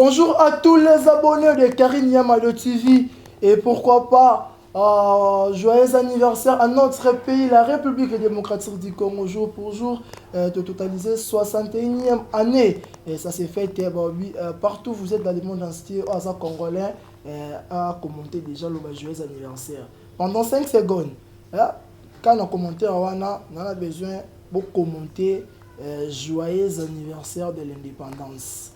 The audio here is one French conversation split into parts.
Bonjour à tous les abonnés de Karine Yamado TV et pourquoi pas joyeux anniversaire à notre pays, la République démocratique du Congo, jour pour jour, de totaliser 61e année. Et ça s'est fait partout, vous êtes dans le monde entier, aux Congolais, à commenter déjà le joyeux anniversaire. Pendant 5 secondes, quand on commenté, on a besoin de commenter joyeux anniversaire de l'indépendance.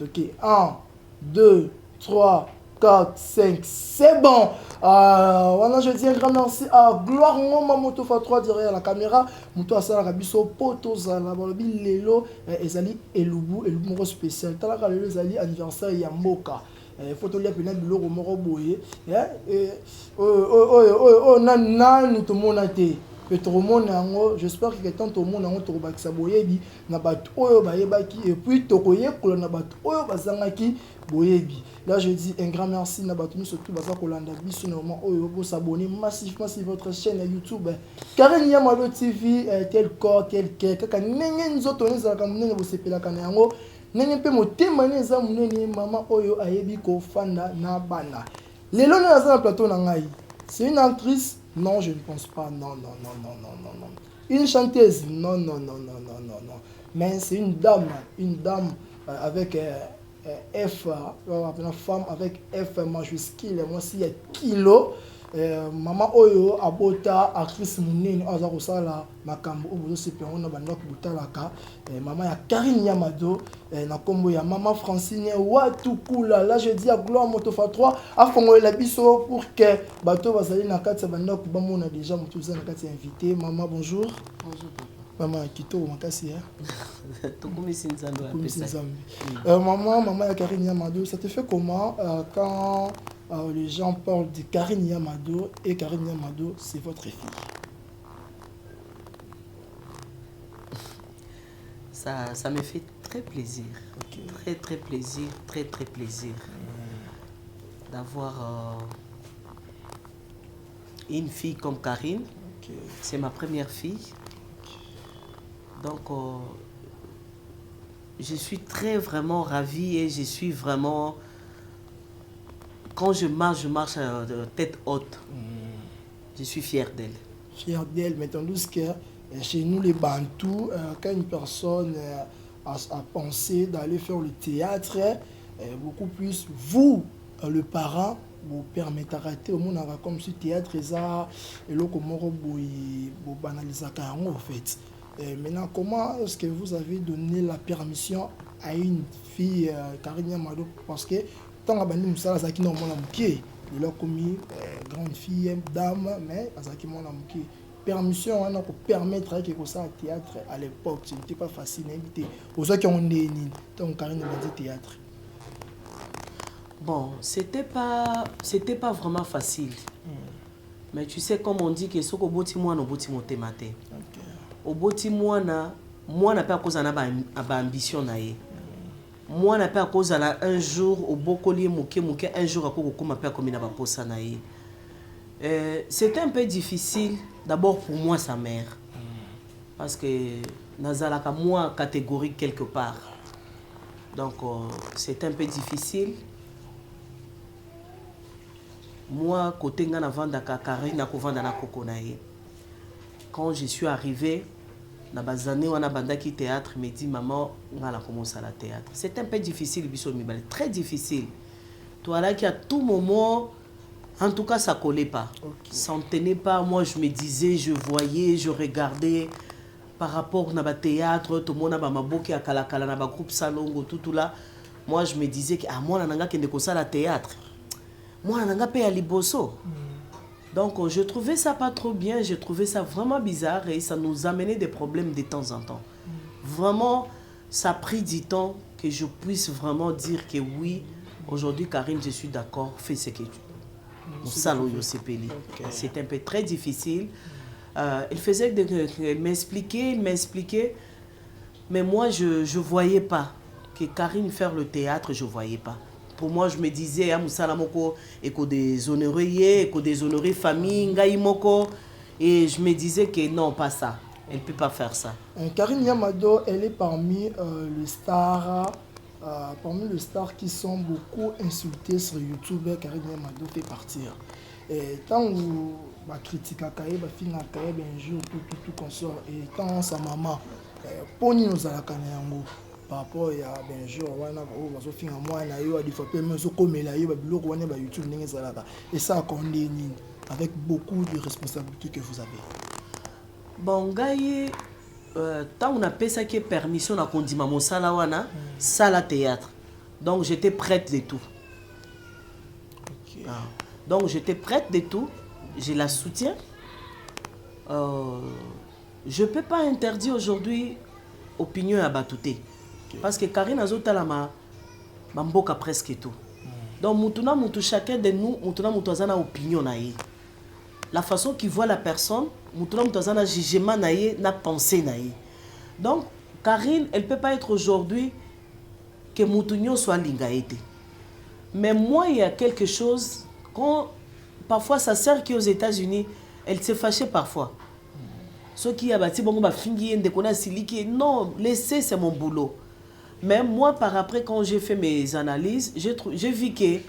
Ok, 1, 2, 3, 4, 5, c'est bon. Voilà, je dis un grand merci à Gloire Ngoma Moto Fa 3 derrière la caméra. Moto Asala Kabiso Poto Zala Bolobi Lelo Ezali Elubu Moro spécial. Talaka Lelo Ezali anniversaire Yamboka. Photo lia pena biloko moko boye. Nan tout monde a été. J'espère que tant tout le monde a trouvé boyebi na batu oyo bayebaki et puis tokoye kolo na batu oyo bazangaki boyebi. Là je dis un grand merci na batu surtout baza kolanda biso na moment oyo pour s'abonner massivement sur votre chaîne YouTube Karine Yamado TV tel corps tel kaka nenge nzoto neza ka munene bo sepela kana yango nenge mpe motema neza munene mama oyo ayebi ko fanda na bana. Lelo na za na plateau na ngai. C'est une actrice. Non, je ne pense pas. Non. Une chanteuse. Non. Mais c'est une dame avec F, une femme avec F majuscule. Moi, s'il y a kilo, maman Oyo, Abota, actrice Mounine, Azarosala, Makambo, Obozo Seperon, Nabanok Boutalaka, maman ya Karine Yamado, Nakombo ya maman Francine, Watukula. Là, je dis à Gloire Motofa 3, à Fongo la Bisso pour que Bato Bazali Nakatsa Banok, on a déjà Motoza Nakatsa invité. Maman, bonjour. Bonjour, papa. Maman, Kito, Makasi. Maman ya Karine Yamado, ça te fait comment quand les gens parlent de Karine Yamado et Karine Yamado, c'est votre fille? Ça me fait très plaisir. Okay. Très plaisir. D'avoir une fille comme Karine. Okay. C'est ma première fille. Donc, je suis vraiment ravie et je suis vraiment... Quand je marche de tête haute. Je suis fière d'elle. Fière d'elle, mais tandis que chez nous les Bantous, quand une personne a pensé d'aller faire le théâtre, beaucoup plus, vous, le parent, vous permettez d'arrêter au monde comme si le théâtre est ça, et là, comment vous banalisez en fait. Maintenant, comment est-ce que vous avez donné la permission à une fille, Karine Yamado, parce que tant que vous avez dit que vous avez il a commis grande fille, dame, mais vous avez permission pour permettre que ça au théâtre à l'époque. Ce n'était pas facile d'inviter. Aux gens qui ont né, donc Karine Yamado théâtre. Bon, c'était pas vraiment facile. Mais tu sais, comme on dit que ce que boti moi no boti moté maté. Au boti moi na pas cause na ba ambition na ye. Moi na pas cause na un jour au bokoli moké un jour à koko kuma pas comme na ba posa na ye. C'était un peu difficile d'abord pour moi sa mère. Parce que nazalaka moi catégorique quelque part. Donc c'est un peu difficile. Moi, côté ngana vanda Karine na vanda na kokonaye. Quand je suis arrivé, na bazane wana bandaki théâtre, me dit maman, on a commencé à la théâtre. C'est un peu difficile, très difficile. Toi là qui à tout moment, en tout cas ça collait pas. Okay. Ça ne tenait pas. Moi je me disais, je voyais, je regardais par rapport na ba théâtre, tout le monde a ba maboki à kalakala na ba groupe salongo tout là. Moi je me disais que moi nanga kende ko sala théâtre. Moi, je n'ai pas liboso. Donc, je trouvais ça pas trop bien. Je trouvais ça vraiment bizarre et ça nous amenait des problèmes de temps en temps. Vraiment, ça a pris du temps que je puisse vraiment dire que oui, aujourd'hui, Karine, je suis d'accord, fais ce que tu veux. C'était un peu très difficile. Il faisait m'expliquer. Mais moi, je ne voyais pas que Karine faire le théâtre, je ne voyais pas. Pour moi, je me disais, déshonorer famille, et je me disais que non, pas ça. Elle ne peut pas faire ça. Karine Yamado, elle est parmi les stars parmi les stars qui sont beaucoup insultés sur YouTube, Karine Mado fait partir. Et tant où bah critique à Kaye, bah fin à Kaye, ben jour tout consort. Et tant sa maman, poni nous à la Kanayango. Par rapport à ben jour, on a au fin à moi, na yo a des fois peu mais comme la yo, bah blog on est bah YouTube n'est pas là. Et ça condamné avec beaucoup de responsabilités que vous avez. Bon, Gaïe, tant on a fait ça qui est permission à condima mon salawana, sala théâtre. Donc j'étais prête de tout. Okay. Ah. Donc j'étais prête de tout, je la soutiens. Je ne peux pas interdire aujourd'hui opinion à Batouté. Okay. Parce que Karine Azotala m'a mboka presque tout. Donc chacun de nous, a une opinion. La façon qu'il voit la personne, a un jugement, na pensée. Donc Karine, elle ne peut pas être aujourd'hui que Moutounio soit lingaïté. Mais moi, il y a quelque chose, quand parfois sa sœur qui est aux États-Unis, elle s'est fâchée parfois. Ce qui a bâti, bon, non, laissez, c'est mon boulot. Mais moi, par après, quand j'ai fait mes analyses, j'ai vu que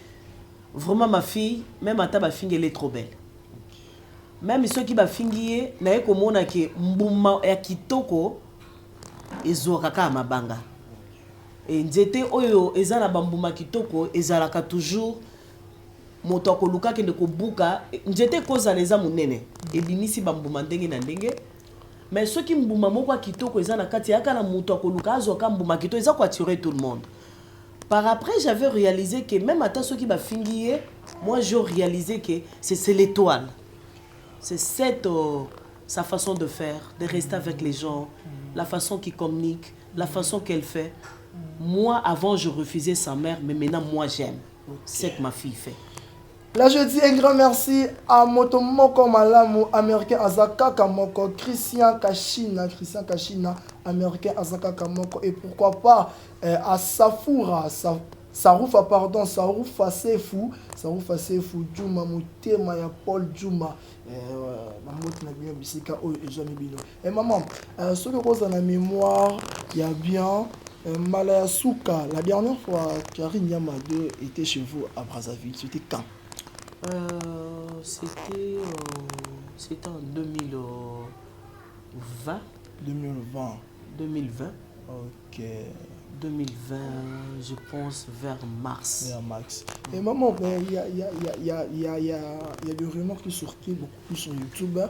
vraiment ma fille, même à ma fille, elle est trop belle. Même ceux qui m'a fingé, n'a comme on a que mbuma ya kitoko, ezoraka mabanga. Et nzete oyo ezala bambuma kitoko, ezalaka toujours moto akoluka kende kobuka, nzete kozala eza munene. Ebimisi bambuma ndenge na ndenge. Mais ceux qui mbuma moko kitoko ezana kati yaka na moto akoluka azoka mbuma kitoko eza ko attirer tout le monde. Par après, j'avais réalisé que même à ceux qui m'a fingé, moi j'ai réalisé que c'est l'étoile. C'est cette sa façon de faire, de rester avec les gens, la façon qu'il communique, la façon qu'elle fait. Moi, avant, je refusais sa mère, mais maintenant, moi, j'aime. Okay. C'est ce que ma fille fait. Là, je dis un grand merci à Motomoko Malamu, américain Azaka Kamoko, Christian Kachina, américain Azaka Kamoko, et pourquoi pas à Safoura, Saroufa, pardon, Saroufa Sefou, Djouma Moutema, ya Paul Djouma, Mamout Nabia Bissika, et Bino. Et maman, ce que vous avez en mémoire, il y a bien Malaya Souka. La dernière fois, Karine Yamade était chez vous à Brazzaville, c'était quand? C'était en 2020. 2020. Ok. 2020, je pense vers mars. Vers mars. Et maman, il y a des rumeurs qui sortent beaucoup plus sur YouTube.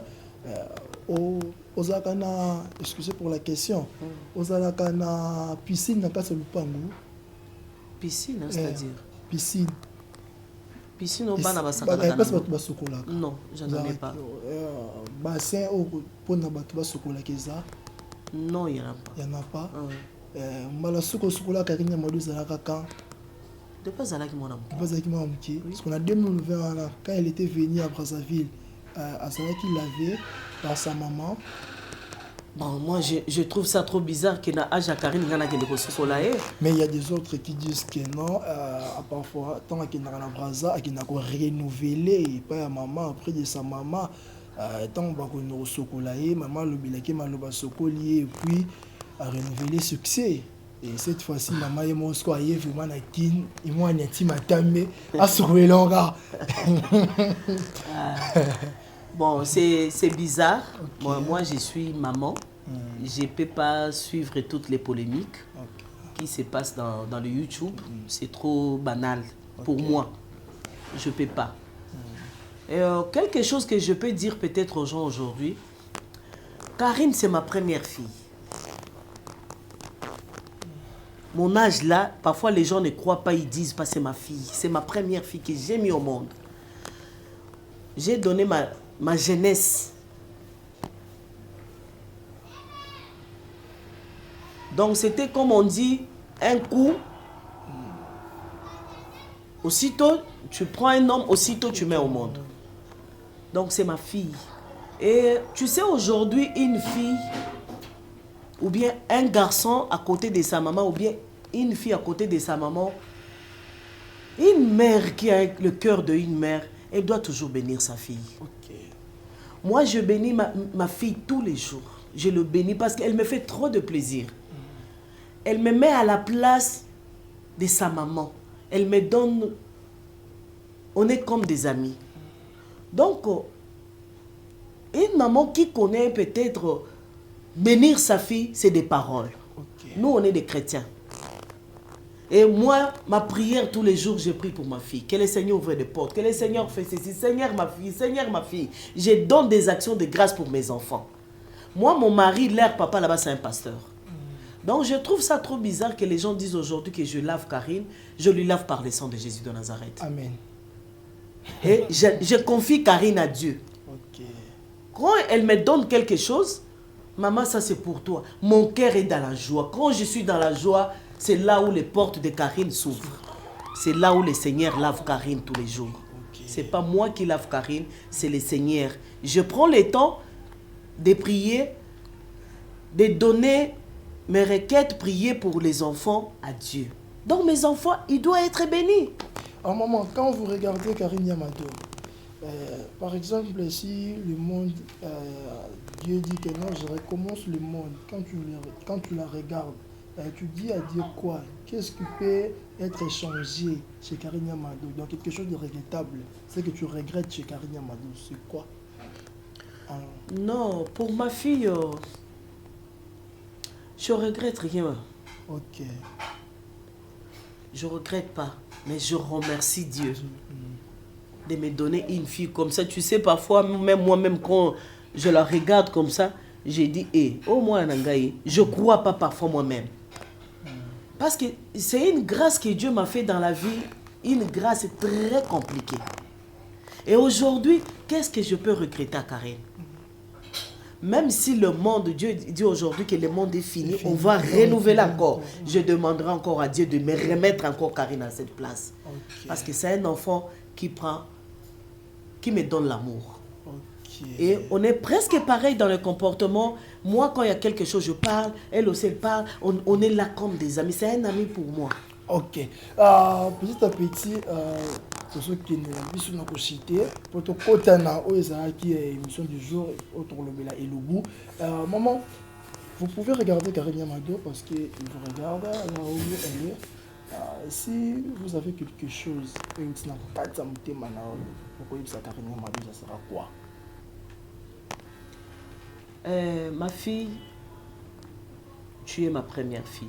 Aux Akana, excusez pour la question, aux Akana piscine n'a pas ce lupangu. Piscine, c'est-à-dire piscine. Piscine au bana basaka. Non, je n'en ai pas. Bassin au pona batuba sokola keza. Non, il y en a pas. Il y en a pas. Malasuko sokola Karine Mado zalaka quand? Depuis zalaki mon amour. Depuis zalaki mon amour. Parce qu'on a 2020 quand elle était venue à Brazzaville, à Zalaki l'avait par sa maman. Bon, moi, je trouve ça trop bizarre que na âge à Karine ngana kende ko sokola. Mais il y a des autres qui disent que non, parfois tant qu'il n'a pas Brazza, qu'il n'a pas renouvelé, pas à maman après de sa maman, tant qu'on nous sokola, maman le bilaki maloba sokoli et puis a renouvelé succès. Et cette fois-ci, maman et mon square est vraiment na kin, et moi n'ai ma tamé à sauver l'onga. Bon, c'est bizarre. Okay. Moi, je suis maman. Je ne peux pas suivre toutes les polémiques qui se passent dans le YouTube. C'est trop banal pour moi. Je ne peux pas. Et, quelque chose que je peux dire peut-être aux gens aujourd'hui. Karine, c'est ma première fille. Mon âge là, parfois les gens ne croient pas, ils disent pas c'est ma fille. C'est ma première fille que j'ai mis au monde. J'ai donné ma jeunesse. Donc c'était comme on dit, un coup, aussitôt tu prends un homme, aussitôt tu mets au monde. Donc c'est ma fille. Et tu sais aujourd'hui, une fille, ou bien un garçon à côté de sa maman, ou bien une fille à côté de sa maman, une mère qui a le cœur d'une mère, elle doit toujours bénir sa fille. Okay. Moi, je bénis ma fille tous les jours. Je le bénis parce qu'elle me fait trop de plaisir. Elle me met à la place de sa maman. Elle me donne... On est comme des amis. Donc, une maman qui connaît peut-être bénir sa fille, c'est des paroles. Ok. Nous, on est des chrétiens. Et moi, ma prière tous les jours, je prie pour ma fille. Que le Seigneur ouvre des portes, que le Seigneur fasse ceci. Seigneur, ma fille, Seigneur, ma fille. Je donne des actions de grâce pour mes enfants. Moi, mon mari, leur papa là-bas, c'est un pasteur. Donc, je trouve ça trop bizarre que les gens disent aujourd'hui que je lave Karine. Je lui lave par le sang de Jésus de Nazareth. Amen. Et je confie Karine à Dieu. Ok. Quand elle me donne quelque chose, maman, ça c'est pour toi. Mon cœur est dans la joie. Quand je suis dans la joie, c'est là où les portes de Karine s'ouvrent. C'est là où le Seigneur lave Karine tous les jours. Ok. C'est pas moi qui lave Karine, c'est le Seigneur. Je prends le temps de prier, de donner mes requêtes, prier pour les enfants à Dieu. Donc mes enfants, ils doivent être bénis. En moment, quand vous regardez Karine Yamado, par exemple, si le monde, Dieu dit que non, je recommence le monde, quand tu la regardes, tu dis à Dieu quoi? Qu'est-ce qui peut être changé chez Karine Yamado? Donc quelque chose de regrettable, c'est que tu regrettes chez Karine Yamado, c'est quoi? Non, pour ma fille, je regrette rien. Ok. Je regrette pas, mais je remercie Dieu de me donner une fille comme ça. Tu sais, parfois, même moi-même, quand je la regarde comme ça, j'ai dit, oh moi, Nangaï, je crois pas parfois moi-même. Parce que c'est une grâce que Dieu m'a fait dans la vie, une grâce très compliquée. Et aujourd'hui, qu'est-ce que je peux regretter à Karine? Même si le monde, Dieu dit aujourd'hui que le monde est fini, on va renouveler encore. Je demanderai encore à Dieu de me remettre encore Karine à cette place. Okay. Parce que c'est un enfant qui me donne l'amour. Okay. Et on est presque pareil dans le comportement. Moi, quand il y a quelque chose, je parle. Elle aussi, elle parle. On est là comme des amis. C'est un ami pour moi. Ok. Petit à petit, pour ceux qui ne pas cité, pour te kotana qui est émission du jour autour de la Elubu. Maman, vous pouvez regarder Karine Yamado parce qu'il vous regarde là où elle est. Si vous avez quelque chose, pour Karine Yamado, ça sera quoi? Ma fille, tu es ma première fille.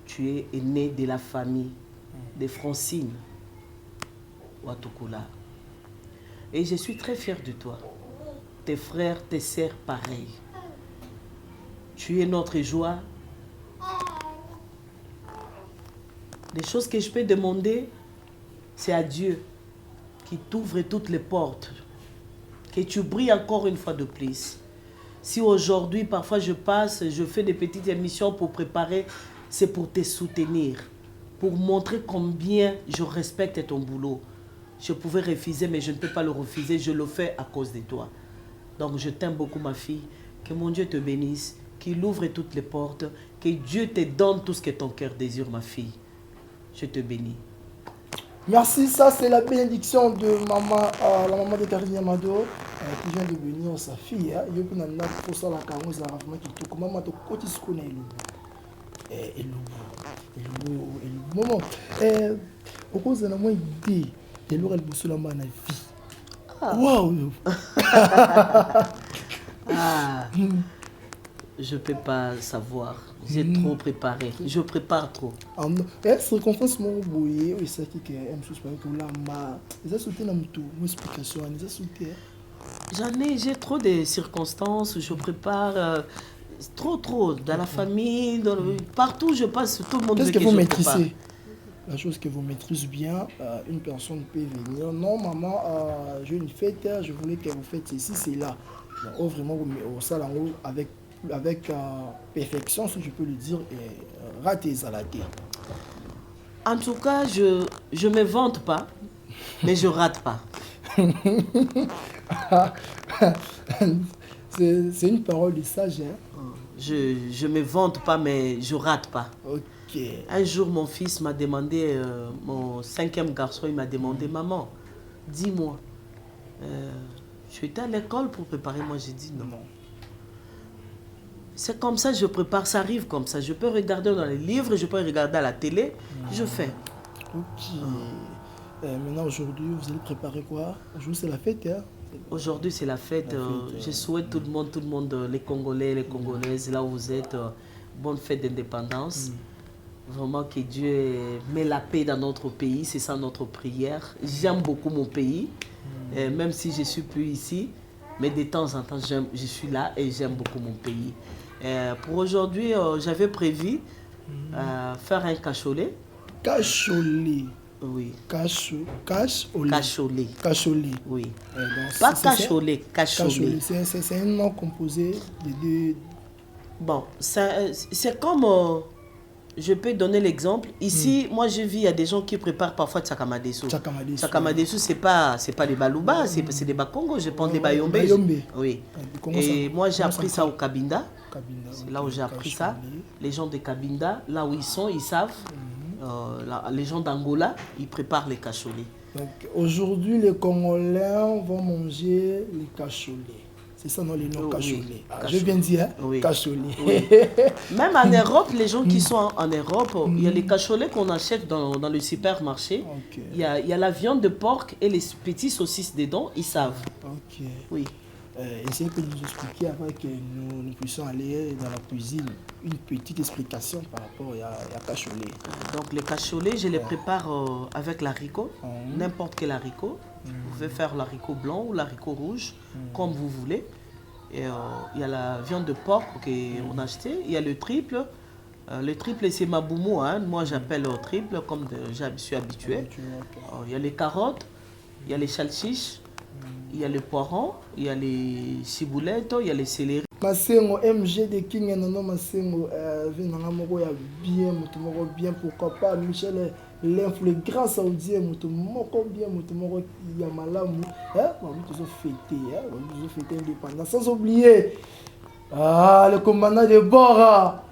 Tu es née de la famille de Francine Watukula. Et je suis très fière de toi. Tes frères, tes sœurs, pareil. Tu es notre joie. Les choses que je peux demander, c'est à Dieu qui t'ouvre toutes les portes. Que tu brilles encore une fois de plus. Si aujourd'hui, parfois je passe, je fais des petites émissions pour préparer, c'est pour te soutenir, pour montrer combien je respecte ton boulot. Je pouvais refuser, mais je ne peux pas le refuser, je le fais à cause de toi. Donc je t'aime beaucoup ma fille, que mon Dieu te bénisse, qu'il ouvre toutes les portes, que Dieu te donne tout ce que ton cœur désire ma fille. Je te bénis. Merci, ça c'est la bénédiction de maman, la maman de Karine Yamado qui vient de bénir sa fille. Il y a un pour ça la carence, la rafma qui te commence à te cotiser qu'on est Elubu. Maman, au cause de la moi idée, et l'autre elle bosse la main à vie. Waouh! Je ne peux pas savoir. J'ai trop préparé. Je prépare trop. Circonstance mon boye, oui ça qui est un chose que là ma, ça sauté dans tout, mon explication, ça sauté. J'ai trop de circonstances. Je prépare trop dans la famille, partout où je passe, tout le monde. Qu'est-ce que vous maîtrisez? La chose que vous maîtrisez bien, une personne peut venir. Non, maman, j'ai une fête, je voulais que vous faites ceci, c'est là. Vraiment, au salon avec perfection, si je peux le dire, et rater à En tout cas, je ne me vante pas, mais je rate pas. C'est une parole de sage. Hein? Je ne me vante pas, mais je rate pas. Ok. Un jour, mon fils m'a demandé, mon 5e garçon, il m'a demandé, maman, dis-moi, tu étais à l'école pour préparer? Moi, j'ai dit non. C'est comme ça que je prépare, ça arrive comme ça. Je peux regarder dans les livres, je peux regarder à la télé, je fais. Ok. Maintenant, aujourd'hui, vous allez préparer quoi? Aujourd'hui, c'est la fête, hein? Aujourd'hui, c'est la fête. Je souhaite tout le monde, les Congolais, les Congolaises, là où vous êtes, bonne fête d'indépendance. Vraiment que Dieu met la paix dans notre pays, c'est ça notre prière. J'aime beaucoup mon pays, même si je ne suis plus ici, mais de temps en temps, je suis là et j'aime beaucoup mon pays. Pour aujourd'hui, j'avais prévu faire un cacholet. Cacholet. Oui. Cacholet. Cacholet. Cacholet. Oui. Donc, Pas cacholet, cacholet. C'est un nom composé de deux. Bon, c'est comme, je peux donner l'exemple. Ici, moi je vis, il y a des gens qui préparent parfois Tsakamadesu. Tsakamadesu, c'est pas des Baluba, c'est des Bakongo, je pense des Bayombe. Oui. Et moi j'ai appris ça au Kabinda. C'est là où j'ai appris ça. Les gens de Kabinda, là où ils sont, ils savent. Les gens d'Angola, ils préparent les cacholets. Donc aujourd'hui, les Congolais vont manger les cacholets. C'est ça, non, les noms cacholets. Oui, Je viens de dire, oui. cacholets. Oui. Même en Europe, les gens qui sont en Europe, il y a les cacholets qu'on achète dans le supermarché. Okay. Il y a la viande de porc et les petits saucisses dedans, ils savent. Ok. Oui. Essayez de nous expliquer avant que nous puissions aller dans la cuisine une petite explication par rapport à cacholet. Donc les cacholets, je les prépare avec l'haricot, n'importe quel haricot. Vous pouvez faire l'haricot blanc ou l'haricot rouge, comme vous voulez. Et il y a la viande de porc qu'on a acheté, il y a le triple. Le triple, c'est maboumou, hein. Moi j'appelle le triple comme je suis habitué. Il y a les carottes, il y a les chalchiches. Il y a le poiron, il y a les ciboulettes, il y a les céleri. Masengo MG de King Nono Masengo venanga moko ya bien mutu moko bien, pourquoi pas Michel l'info le grand saoudien mutu moko bien, mutu moko ya malamu, hein, on toujours fêter, hein, on toujours fêter l'indépendance sans oublier le commandant de Bora,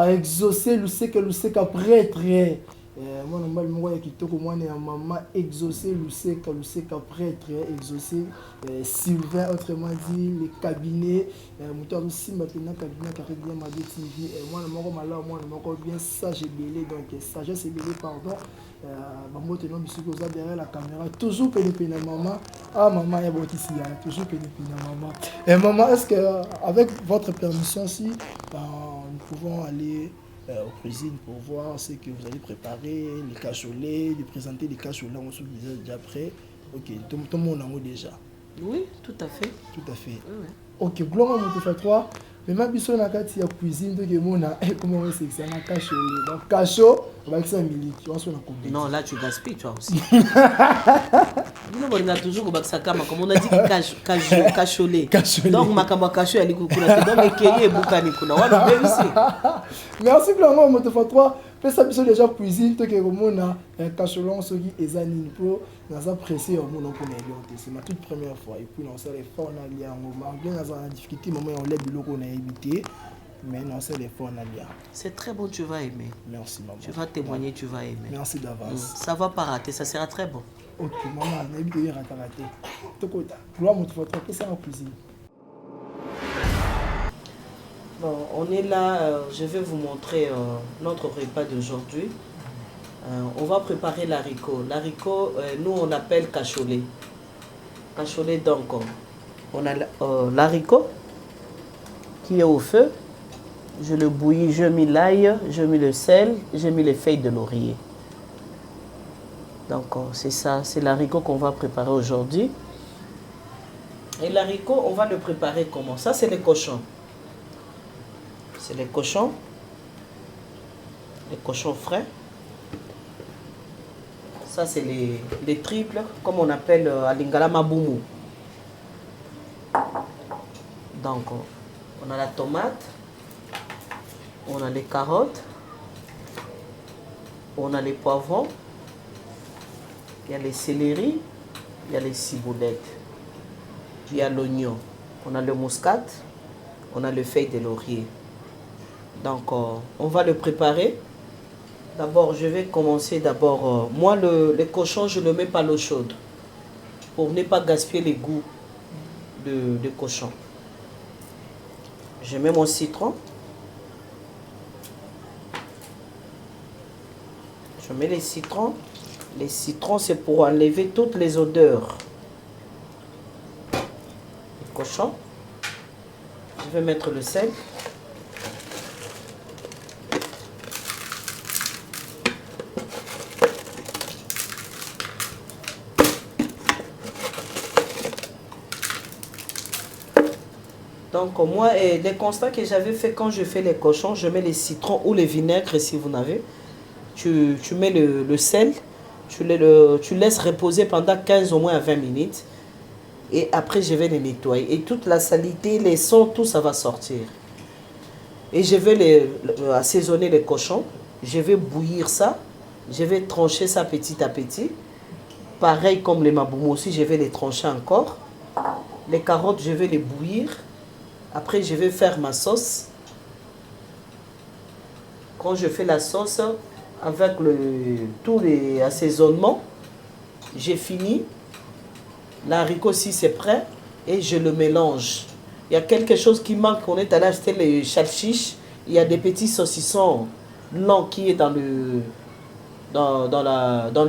exaucé Luseka prêtre. Moi, je suis maman exaucé, Luseka prêtre, exaucé, Sylvain, autrement dit, le cabinet, aussi maintenant, cabinet Caribbean Madi TV. Moi, je bien sage et belé, donc sagesse et belé, pardon. Maman, tu es derrière la caméra, toujours pénépéné, maman. Ah, maman, il y a beaucoup ici, toujours pénépéné, maman. Et maman, est-ce que, avec votre permission, si nous pouvons aller aux cuisines pour voir ce que vous allez préparer, les cacholets, de présenter les cacholets, on se disait déjà prêt. Ok, tout le monde en a déjà. Oui, tout à fait. Tout à fait. Oui. Ok, gloire à mon fait 3. Mais ma biso na kati ya cuisine donc mona comment on sait que c'est un cacholet. Donc cachot, on va que ça miliki, on se na combien. Non, là tu gaspilles toi aussi. On a toujours comme on a dit cacholet. Donc makamba cacho ali kukula donc ekeye bukani kuna wana bebisi. Merci gloire à mon fait 3. Fais ça biso déjà cuisine donc mona cacholet soki ezani pour dans un pressé au monde pour l'aider. C'est ma toute première fois et puis on s'est les forts na lien on bien dans la difficulté moment on lève biloko na éviter mais non c'est les forts na lien. C'est très bon, tu vas aimer. Merci maman. Tu vas témoigner, tu vas aimer. Merci d'avance. Ça va pas rater, ça sera très bon. Ok maman, on a évité de rater. Tokota. Gloire mon faut trop ça en cuisine. Bon, on est là, je vais vous montrer notre repas d'aujourd'hui. On va préparer l'haricot. L'haricot, nous on appelle cacholet. Cacholet donc, on a l'haricot qui est au feu. Je le bouillis, je mets l'ail, je mets le sel, je mets les feuilles de laurier. Donc c'est ça, c'est l'haricot qu'on va préparer aujourd'hui. Et l'haricot, on va le préparer comment? Ça c'est les cochons. C'est les cochons frais. Ça, c'est les triples, comme on appelle à Lingala Maboumou. Donc, on a la tomate, on a les carottes, on a les poivrons, il y a les céleri, il y a les ciboulettes, il y a l'oignon, on a le muscade, on a le feuille de laurier. Donc, on va le préparer. D'abord, je vais commencer d'abord. Moi, les cochons, je ne mets pas l'eau chaude pour ne pas gaspiller les goûts de cochon. Je mets mon citron. Je mets les citrons. Les citrons, c'est pour enlever toutes les odeurs. Le cochon. Je vais mettre le sel. Donc moi, les constats que j'avais fait quand je fais les cochons, je mets les citrons ou les vinaigres si vous n'avez. Tu mets le sel, tu laisses reposer pendant 15 au moins à 20 minutes. Et après, je vais les nettoyer. Et toute la saleté, les sons, tout ça va sortir. Et je vais assaisonner les cochons. Je vais bouillir ça. Je vais trancher ça petit à petit. Pareil comme les maboumou aussi, je vais les trancher encore. Les carottes, je vais les bouillir. Après, je vais faire ma sauce. Quand je fais la sauce, avec tous les assaisonnements, j'ai fini. L'haricot aussi, c'est prêt. Et je le mélange. Il y a quelque chose qui manque. On est allé acheter les chalchiches. Il y a des petits saucissons longs qui est dans le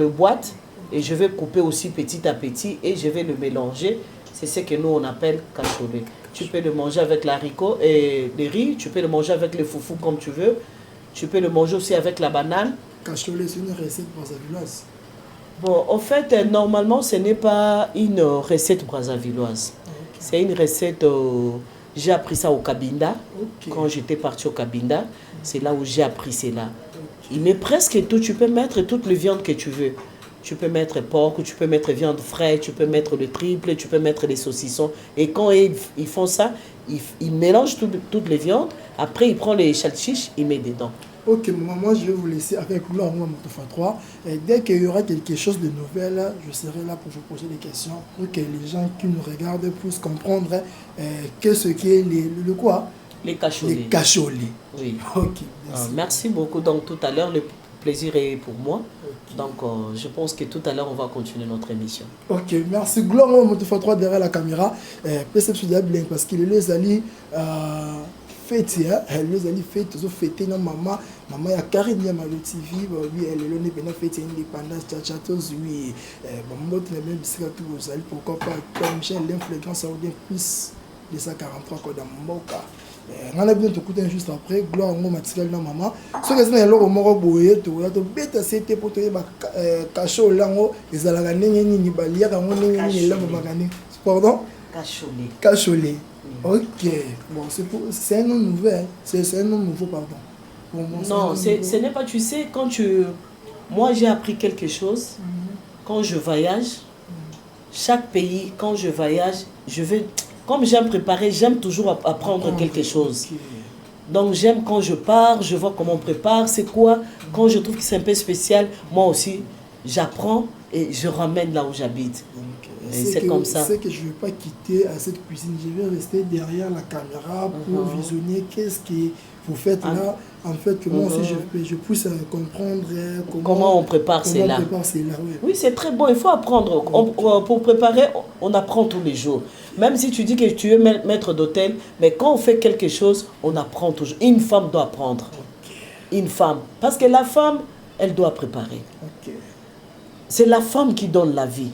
boîte. Et je vais couper aussi petit à petit. Et je vais le mélanger. C'est ce que nous, on appelle cacholet. Tu peux le manger avec l'haricot et le riz. Tu peux le manger avec le foufou comme tu veux. Tu peux le manger aussi avec la banane. Cacholet, c'est une recette brassavilloise. Bon, en fait, normalement, ce n'est pas une recette brassavilloise. Okay. C'est une recette... j'ai appris ça au Cabinda. Okay. Quand j'étais parti au Cabinda, c'est là où j'ai appris cela. Okay. Il met presque tout. Tu peux mettre toutes les viandes que tu veux. Tu peux mettre porc, tu peux mettre viande fraîche, tu peux mettre le triple, tu peux mettre les saucissons. Et quand ils font ça, ils mélangent toutes les viandes. Après, ils prennent les chalchiches, ils mettent dedans. Ok, moi je vais vous laisser avec Laurent Motofa 3. Et dès qu'il y aura quelque chose de nouvel, je serai là pour vous poser des questions. Pour que les gens qui nous regardent puissent comprendre qu'est-ce qu'est le quoi? Les cacholets. Les cacholets. Oui. Ok, merci. Merci beaucoup. Donc tout à l'heure, le plaisir est pour moi. Okay. Donc je pense que tout à l'heure, on va continuer notre émission. Ok, merci. Gloire Motofa 3 derrière la caméra. Parce qu'il est les alliés. Fête, les alliés fête, ils ont fêté nos mamans. Maman, il y a Karine, Malo TV, elle est là, elle a fêté l'indépendance, Tchachatos, oui. Maman, tu n'as même pas tout vous allez, pourquoi pas, comme Michel, l'influence saoudien, plus de 143 codes dans mon cas. On a bien tout écouté juste après, gloire au matériel dans maman. Ce que c'est là, au Moro Boye, tu as bête c'était pour te dire, cachot là, les alagani, ni balia, on est là, pardon? Cacholet. Cacholet. Ok, bon, c'est un nom nouvel, c'est un nom nouveau, pardon. Bon, non, ce n'est pas, tu sais, moi j'ai appris quelque chose, quand je voyage, chaque pays, quand je voyage, comme j'aime préparer, j'aime toujours apprendre quelque chose. Okay. Donc j'aime quand je pars, je vois comment on prépare, c'est quoi, quand je trouve que c'est un peu spécial, moi aussi, j'apprends et je ramène là où j'habite. C'est comme ça. C'est que je ne vais pas quitter cette cuisine, je vais rester derrière la caméra pour visionner qu'est-ce que vous faites là. En fait, que moi aussi je puisse comprendre comment on prépare cela. Oui, c'est très bon, il faut apprendre. Pour préparer, on apprend tous les jours. Même si tu dis que tu es maître d'hôtel, mais quand on fait quelque chose, on apprend toujours. Une femme doit apprendre. Okay. Une femme. Parce que la femme, elle doit préparer. Okay. C'est la femme qui donne la vie.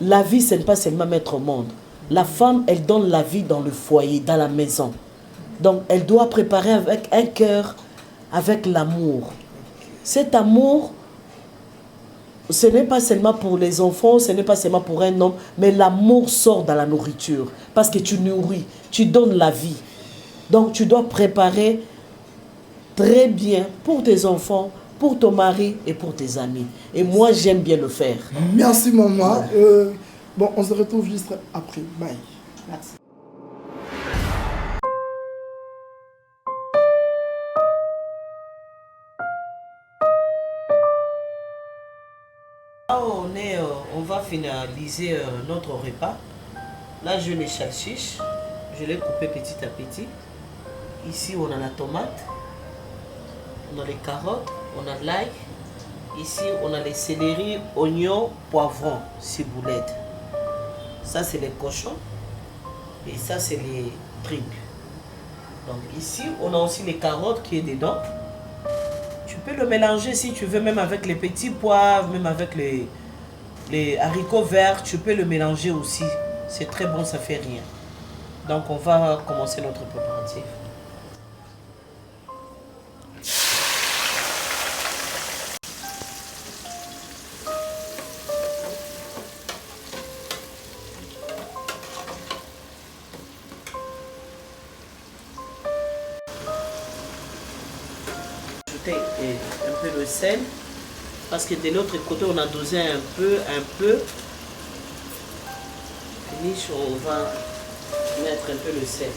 La vie, ce n'est pas seulement mettre au monde. La femme, elle donne la vie dans le foyer, dans la maison. Donc, elle doit préparer avec un cœur, avec l'amour. Cet amour, ce n'est pas seulement pour les enfants, ce n'est pas seulement pour un homme, mais l'amour sort dans la nourriture. Parce que tu nourris, tu donnes la vie. Donc, tu dois préparer très bien pour tes enfants, pour ton mari et pour tes amis. Et moi, j'aime bien le faire. Merci, maman. Bon, on se retrouve juste après. Bye. Merci. Là, on va finaliser notre repas. Là, je les chalchiches. Je les coupé petit à petit. Ici, on a la tomate. On a les carottes. On a l'ail. Ici, on a les céleri, oignons, poivrons, ciboulette. Ça, c'est les cochons. Et ça, c'est les tripes. Donc ici, on a aussi les carottes qui est dedans. Tu peux le mélanger si tu veux, même avec les petits pois, même avec les haricots verts, tu peux le mélanger aussi. C'est très bon, ça fait rien. Donc on va commencer notre préparatif. Ajouter un peu de sel parce que de l'autre côté on a dosé un peu. Finish, on va mettre un peu le sel.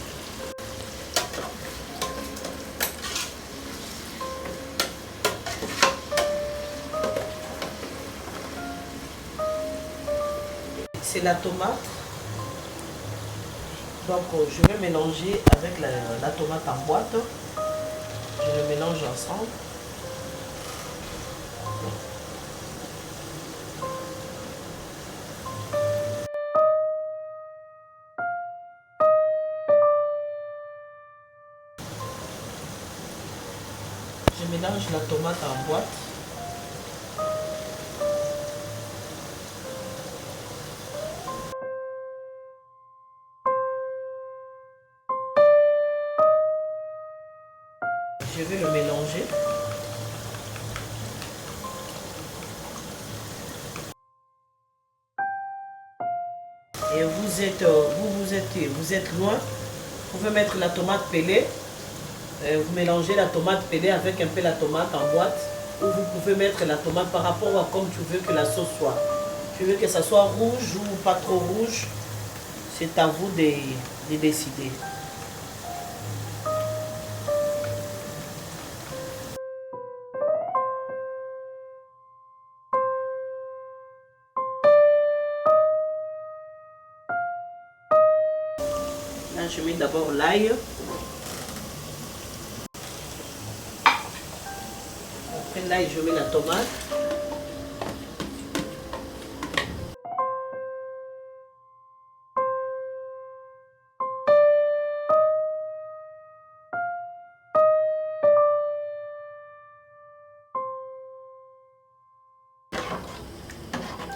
C'est la tomate. Donc je vais mélanger avec la tomate en boîte. Je le mélange ensemble. Je mélange la tomate en boîte. Je vais le mélanger. Et vous êtes loin, vous pouvez mettre la tomate pelée. Vous mélangez la tomate pelée avec un peu la tomate en boîte. Ou vous pouvez mettre la tomate par rapport à comme tu veux que la sauce soit. Tu veux que ça soit rouge ou pas trop rouge. C'est à vous de décider. Là, je mets d'abord l'ail. Après l'ail, je mets la tomate.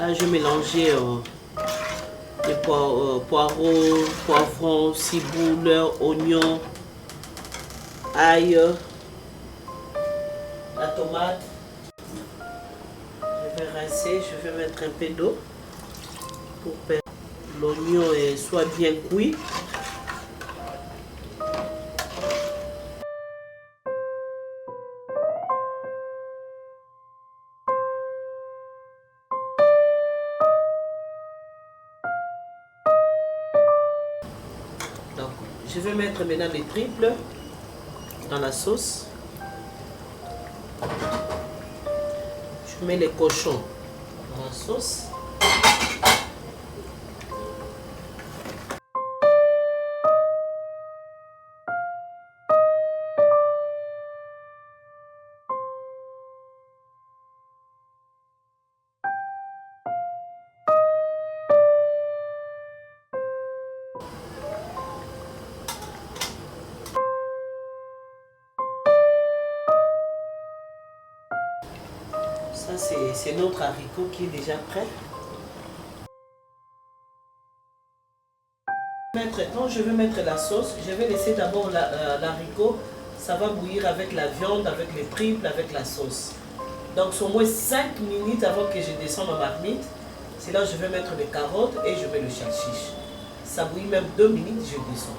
Là, je mélange les poireaux, poivrons, ciboule, oignons, ail, la tomate. Je vais rincer, je vais mettre un peu d'eau pour que l'oignon soit bien cuit. Donc, je vais mettre maintenant les triples dans la sauce. Je mets les cochons dans la sauce. Ça, c'est notre haricot qui est déjà prêt. Quand je vais mettre la sauce, je vais laisser d'abord l'haricot. Ça va bouillir avec la viande, avec les triples, avec la sauce. Donc, c'est au moins 5 minutes avant que je descende ma marmite. C'est là que je vais mettre les carottes et je mets le chalchiche. Ça bouillit même 2 minutes, je descends.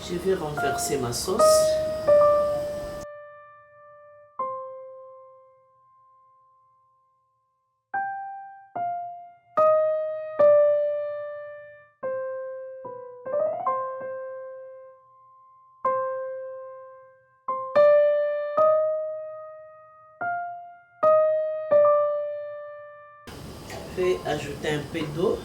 Je vais renverser ma sauce. Je vais ajouter un peu d'eau.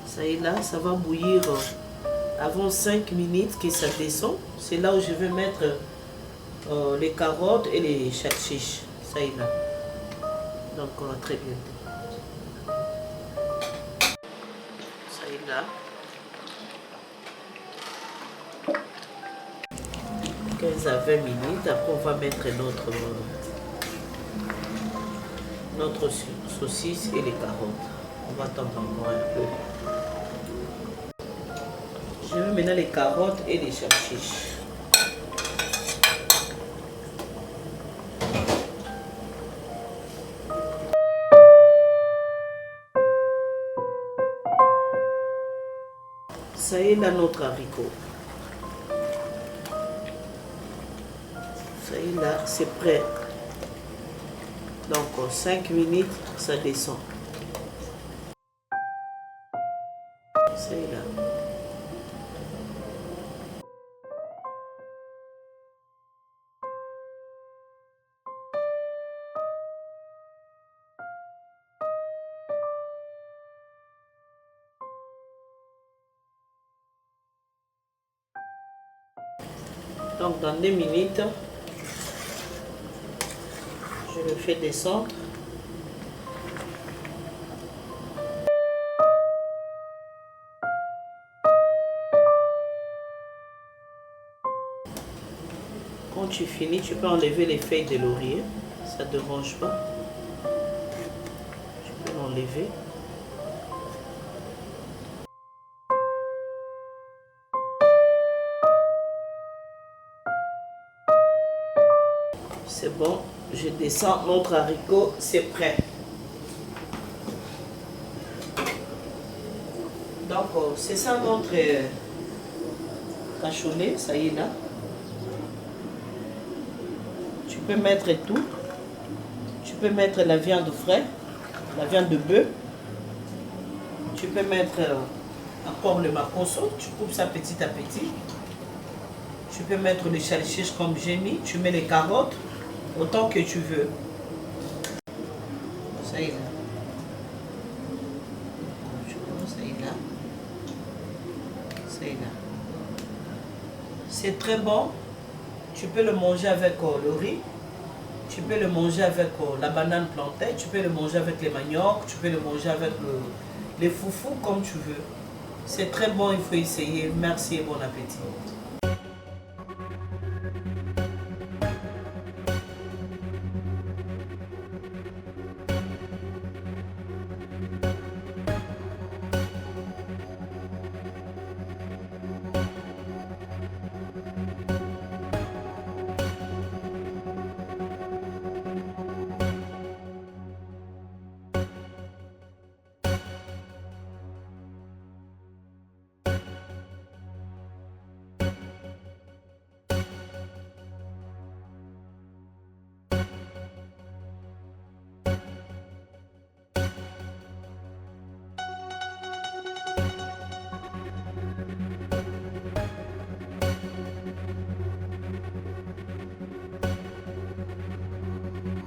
Ça y est là, ça va bouillir avant 5 minutes que ça descend. C'est là où je vais mettre les carottes et les chiches. Ça y est là. Donc très bientôt. Ça y est là. 15 à 20 minutes. Après on va mettre notre saucisse et les carottes. On va attendre encore un peu. Je mets maintenant les carottes et les chiches. Ça y est là notre haricot. Ça y est là, c'est prêt. Donc 5 minutes, ça descend. Ça y est là. Donc dans 2 minutes, je le fais descendre. Quand tu finis, tu peux enlever les feuilles de laurier. Ça ne dérange pas. Tu peux l'enlever. C'est bon, je descends notre haricot, c'est prêt. Donc, c'est ça notre cassoulet, ça y est là. Tu peux mettre tout. Tu peux mettre la viande fraîche, la viande de bœuf. Tu peux mettre encore le makoso, tu coupes ça petit à petit. Tu peux mettre les chiches comme j'ai mis, tu mets les carottes. Autant que tu veux. Ça y est là. Ça y est là. Ça y est là. C'est très bon. Tu peux le manger avec le riz. Tu peux le manger avec la banane plantain. Tu peux le manger avec les maniocs. Tu peux le manger avec les foufous comme tu veux. C'est très bon, il faut essayer. Merci et bon appétit.